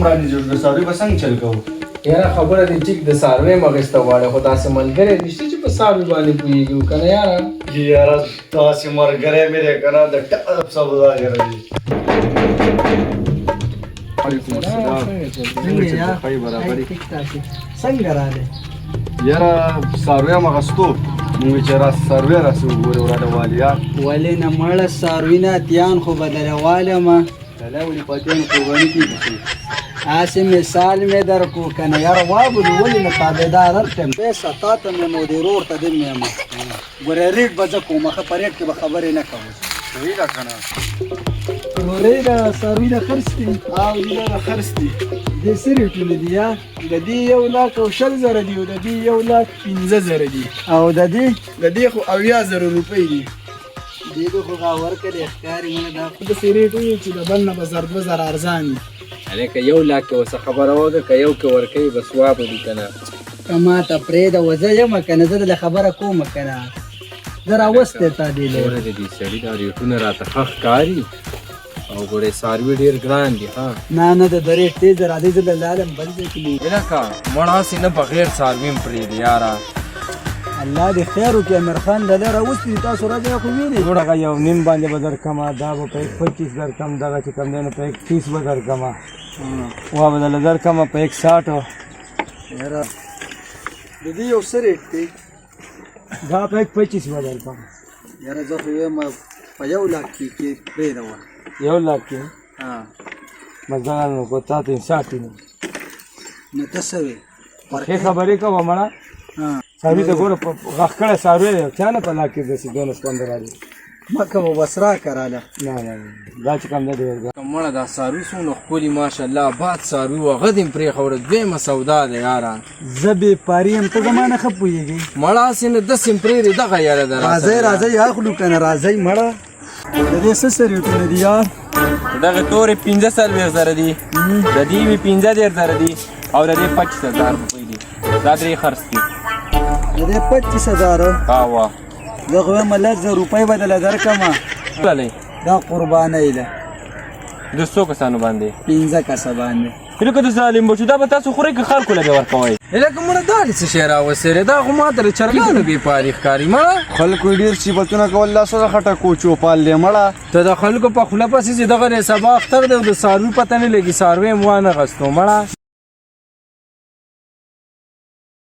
مرانې جوړ د ساروي به څنګه چل کوو یاره خبره دې ټیک د څاروي مغسته غواړي خو داسې ملګری نشته چې په څاروي باندې پوهېږي که نه یاره یاره داسې ملګری مې دی که نه د ټپ سوداګر دی وعلیکم السلام څنګه راغلی یاره څاروی هم اخیستو مونږ چې را څاروی راسې وګورې وراله والیا ولې نه مړه څاروي نه اتیان خو به درواله لا ولې پاتیان قرباني کېږي هسې مثال مې در کو که نه یاره وابلو ولې نه تابعدار هلته پیسه تا ته مې نو د ورور ته دې مې یم ګوره ریټ به زه کوم ښه په ریټ کې به خبرې نه کوم صحیح ده که نه ورورې د څاروي د خرڅ دي او دې د خرڅ دي دې څه ریټونه دي یا د دې 1,10,000 دي او د دې 1,15,000 دي او د دې خو 80,000 روپۍ دي دې د خو غاور کې د ښکاري مې دا داسې ریټ وي چې د بل نه به 2,000 ارزان وي هلکه 1,00,000 کې ورڅه خبره وکړه که یو کې ورکوي بس وابه دي که نه که ما ته پرېږده و زه یم که نه زه دله خبره کوم که نه زه راوستی تا دې ګوره د دې سړي دا ریټونه راته ښه ښکاري او ګوره څاروي ډېر ګران دي ها نه د ده ریټ تېز راځئ زه له لالم بل ځای کې هلکه مړ هسې نه بغیر څاروي هم پرېږدي یاره الله دې خیر وکړي امرخان دله راوستي تاسو راځئ خو وینئ ګوره هغه یو نیم باندې به درکمه دا به په 25 درکم دغه چې کوم دی نو په 30 به درکمه وا به دله درکمه په 160 یاره د دې یو څه ریټ دی دا په 25 به درکم یاره زه خو یم په 1,00,000 کې پرېږدوه 1,00,000 کې بس دغه نو کو تا ته 60 نو ته څه وې ښې خبرې کوه مړه څاروي ته ګوره غاښ کړی څاروی دی چا نه په لاک کې داسې 12-15 راځي مه کوه بس راکراله نه دا چې کوم دی ډېر که مړه دا څاروي څومره ښکلي ماشاءالله آباد څاروي وه هغه دې م پرېښوده دویمه سودا ده یاره زه بېپاري یم ته زما نه ښه پوهېږې مړه هسې نه داسې م پرېږدې دغه یاره ده راځئ اخلو که نه راځئ مړه د دې څه څه ریټونه دي یار دغه تورې 15,000 دي د دې مې 15,000 دي او د دې 25,000 روپۍ دي دا درې خرڅ دي د دې 25,000 وا زه خو یم 1,00,000 روپۍ به دله درکړمه دا قربانۍ ده د څو کسانو باندې 15 کسه باندې هلکه د ظالم بچو دا به تاسو خورئ که خلکو له به ورکوئ هلکه مړه دا دې څه شی راوسېرې دا خو ما ته د چرګانو بېپاري ښکاري مړه خلکو ډېر صفتونه کول لاسونه خټه کوچو پال دی مړه ته د خلکو په خوله پسې چې دغه سبا اختر دی او د څاروي پته نه لګي څاروی م وانه غستو مړه